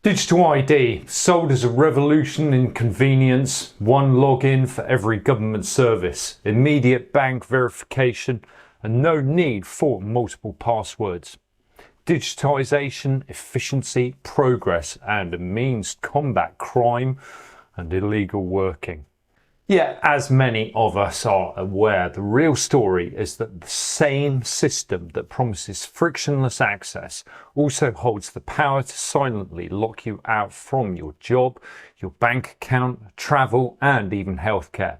Digital ID, sold as a revolution in convenience, one login for every government service, immediate bank verification, and no need for multiple passwords. Digitization, efficiency, progress, and a means to combat crime and illegal working. Yet, as many of us are aware, the real story is that the same system that promises frictionless access also holds the power to silently lock you out from your job, your bank account, travel, and even healthcare.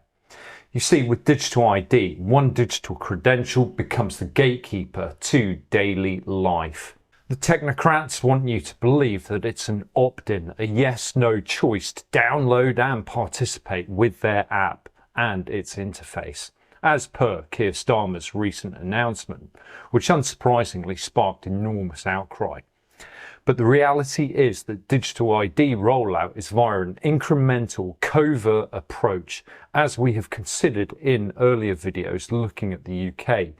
You see, with digital ID, one digital credential becomes the gatekeeper to daily life. The technocrats want you to believe that it's an opt-in, a yes-no choice to download and participate with their app and its interface, as per Keir Starmer's recent announcement, which unsurprisingly sparked enormous outcry. But the reality is that digital ID rollout is via an incremental, covert approach, as we have considered in earlier videos looking at the UK,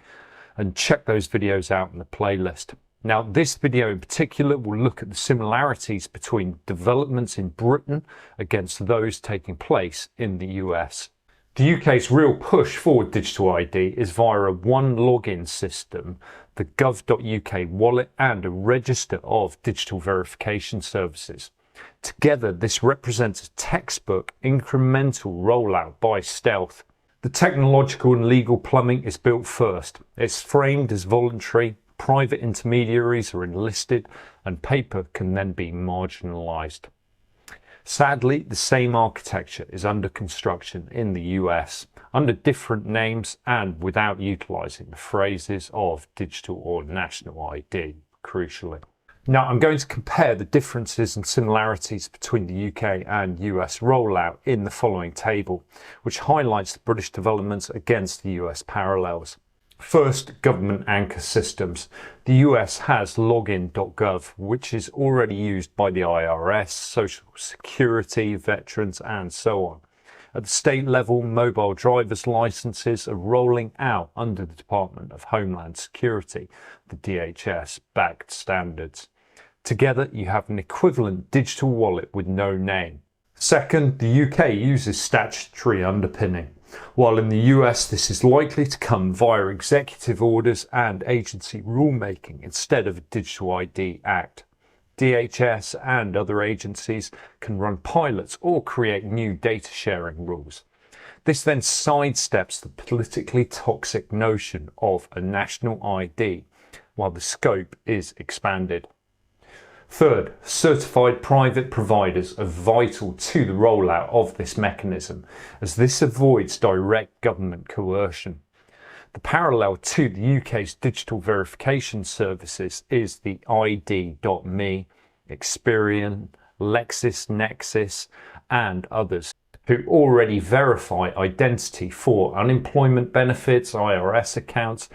and check those videos out in the playlist. Now, this video in particular will look at the similarities between developments in Britain against those taking place in the US. The UK's real push for digital ID is via a one login system, the gov.uk wallet, and a register of digital verification services. Together, this represents a textbook incremental rollout by stealth. The technological and legal plumbing is built first. It's framed as voluntary. Private intermediaries are enlisted, and paper can then be marginalised. Sadly, the same architecture is under construction in the US, under different names and without utilising the phrases of digital or national ID, crucially. Now, I'm going to compare the differences and similarities between the UK and US rollout in the following table, which highlights the British developments against the US parallels. First, government anchor systems. The US has login.gov, which is already used by the IRS, Social Security, veterans, and so on. At the state level, mobile driver's licenses are rolling out under the Department of Homeland Security, the DHS-backed standards. Together, you have an equivalent digital wallet with no name. Second, the UK uses statutory underpinning, while in the US this is likely to come via executive orders and agency rulemaking instead of a Digital ID Act. DHS and other agencies can run pilots or create new data sharing rules. This then sidesteps the politically toxic notion of a national ID, while the scope is expanded. Third, certified private providers are vital to the rollout of this mechanism, as this avoids direct government coercion. The parallel to the UK's digital verification services is the ID.me, Experian, LexisNexis, and others, who already verify identity for unemployment benefits, IRS accounts,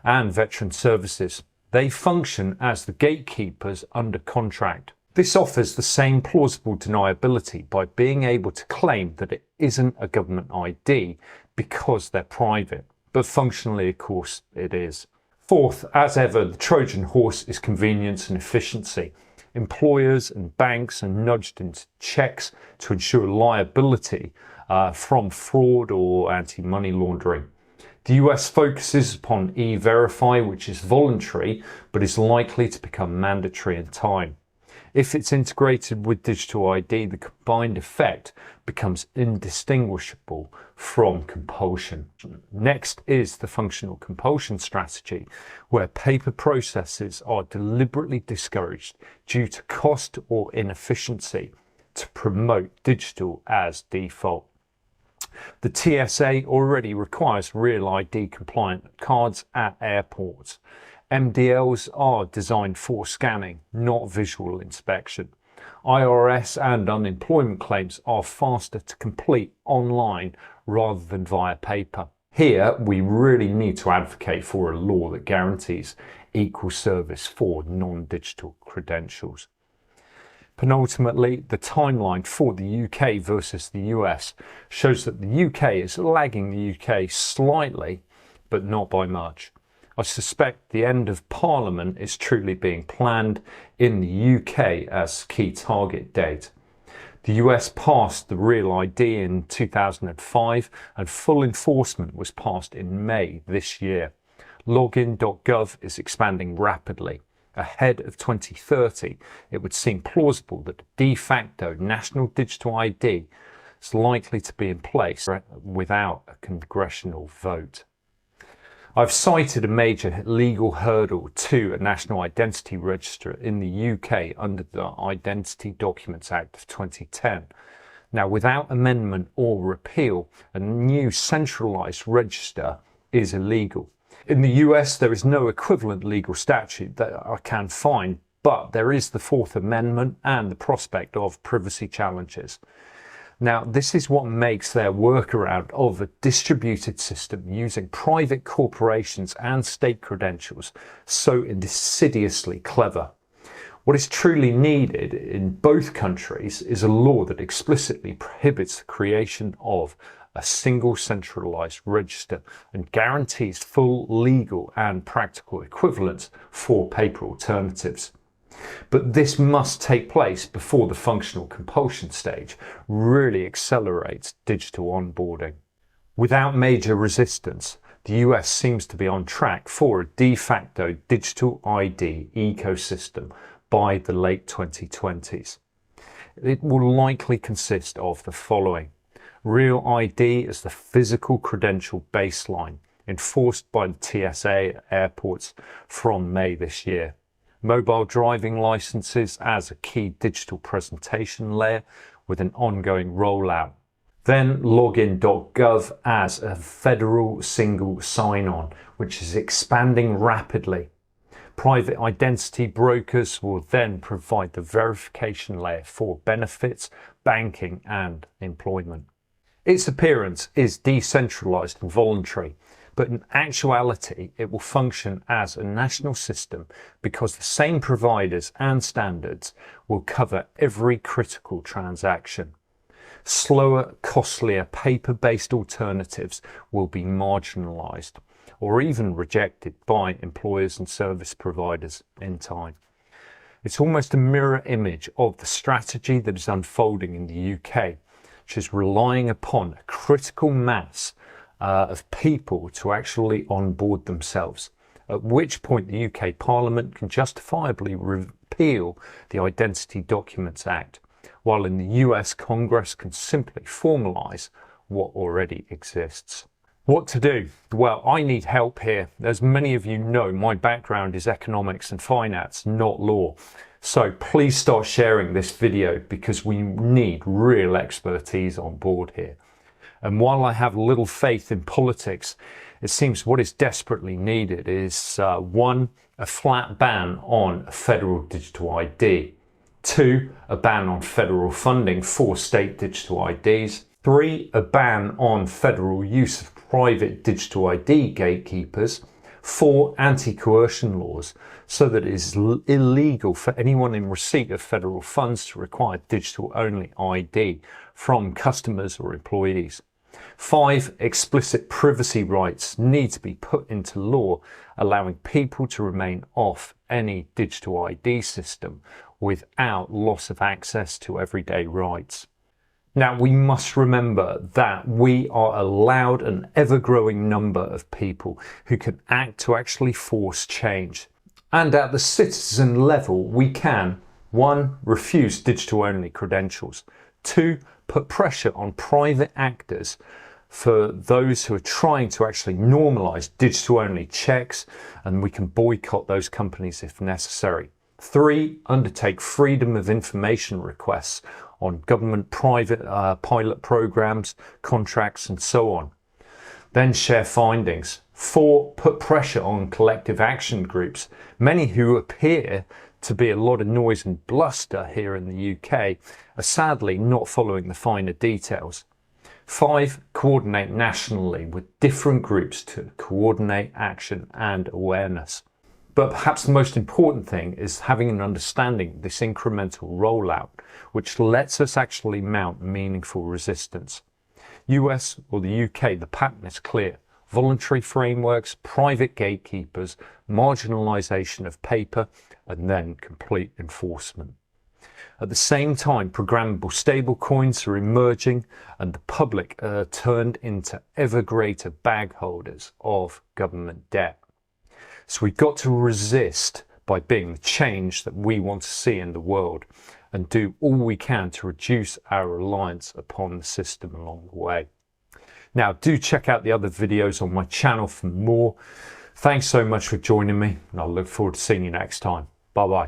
and veteran services. They function as the gatekeepers under contract. This offers the same plausible deniability by being able to claim that it isn't a government ID because they're private, but functionally, of course, it is. Fourth, as ever, the Trojan horse is convenience and efficiency. Employers and banks are nudged into checks to ensure liability from fraud or anti-money laundering. The US focuses upon e-verify, which is voluntary but is likely to become mandatory in time. If it's integrated with digital ID, the combined effect becomes indistinguishable from compulsion. Next is the functional compulsion strategy, where paper processes are deliberately discouraged due to cost or inefficiency to promote digital as default. The TSA already requires Real ID compliant cards at airports. MDLs are designed for scanning, not visual inspection. IRS and unemployment claims are faster to complete online rather than via paper. Here, we really need to advocate for a law that guarantees equal service for non-digital credentials. Penultimately, the timeline for the UK versus the US shows that the UK is lagging the UK slightly, but not by much. I suspect the end of Parliament is truly being planned in the UK as key target date. The US passed the Real ID in 2005 and full enforcement was passed in May this year. Login.gov is expanding rapidly. Ahead of 2030, it would seem plausible that a de facto national digital ID is likely to be in place without a congressional vote. I've cited a major legal hurdle to a national identity register in the UK under the Identity Documents Act of 2010. Now, without amendment or repeal, a new centralised register is illegal. In the US, there is no equivalent legal statute that I can find, but there is the Fourth Amendment and the prospect of privacy challenges. Now, this is what makes their workaround of a distributed system using private corporations and state credentials so insidiously clever. What is truly needed in both countries is a law that explicitly prohibits the creation of a single centralised register and guarantees full legal and practical equivalence for paper alternatives. But this must take place before the functional compulsion stage really accelerates digital onboarding. Without major resistance, the US seems to be on track for a de facto digital ID ecosystem by the late 2020s. It will likely consist of the following. Real ID as the physical credential baseline, enforced by the TSA at airports from May this year. Mobile driving licenses as a key digital presentation layer with an ongoing rollout. Then login.gov as a federal single sign-on, which is expanding rapidly. Private identity brokers will then provide the verification layer for benefits, banking and employment. Its appearance is decentralized and voluntary, but in actuality it will function as a national system because the same providers and standards will cover every critical transaction. Slower, costlier, paper-based alternatives will be marginalized or even rejected by employers and service providers in time. It's almost a mirror image of the strategy that is unfolding in the UK, which is relying upon a critical mass of people to actually onboard themselves, at which point the UK Parliament can justifiably repeal the Identity Documents Act, while in the US Congress can simply formalise what already exists. What to do? Well, I need help here. As many of you know, my background is economics and finance, not law. So please start sharing this video because we need real expertise on board here. And while I have little faith in politics, it seems what is desperately needed is 1, a flat ban on federal digital ID. 2, a ban on federal funding for state digital IDs. 3, a ban on federal use of private digital ID gatekeepers. 4, anti-coercion laws so that it is illegal for anyone in receipt of federal funds to require digital-only ID from customers or employees. 5, explicit privacy rights need to be put into law, allowing people to remain off any digital ID system without loss of access to everyday rights. Now, we must remember that we are a loud and ever-growing number of people who can act to actually force change. And at the citizen level, we can 1, refuse digital-only credentials. 2, put pressure on private actors for those who are trying to actually normalise digital-only checks, and we can boycott those companies if necessary. 3, undertake freedom of information requests on government private pilot programs, contracts and so on. Then share findings. 4, put pressure on collective action groups, many who appear to be a lot of noise and bluster here in the UK are sadly not following the finer details. 5, coordinate nationally with different groups to coordinate action and awareness. But perhaps the most important thing is having an understanding of this incremental rollout, which lets us actually mount meaningful resistance. US or the UK, the pattern is clear. voluntary frameworks, private gatekeepers, marginalisation of paper, and then complete enforcement. At the same time, programmable stablecoins are emerging and the public are turned into ever greater bag holders of government debt. So we've got to resist by being the change that we want to see in the world and do all we can to reduce our reliance upon the system along the way. Now, do check out the other videos on my channel for more. Thanks so much for joining me, and I look forward to seeing you next time. Bye bye.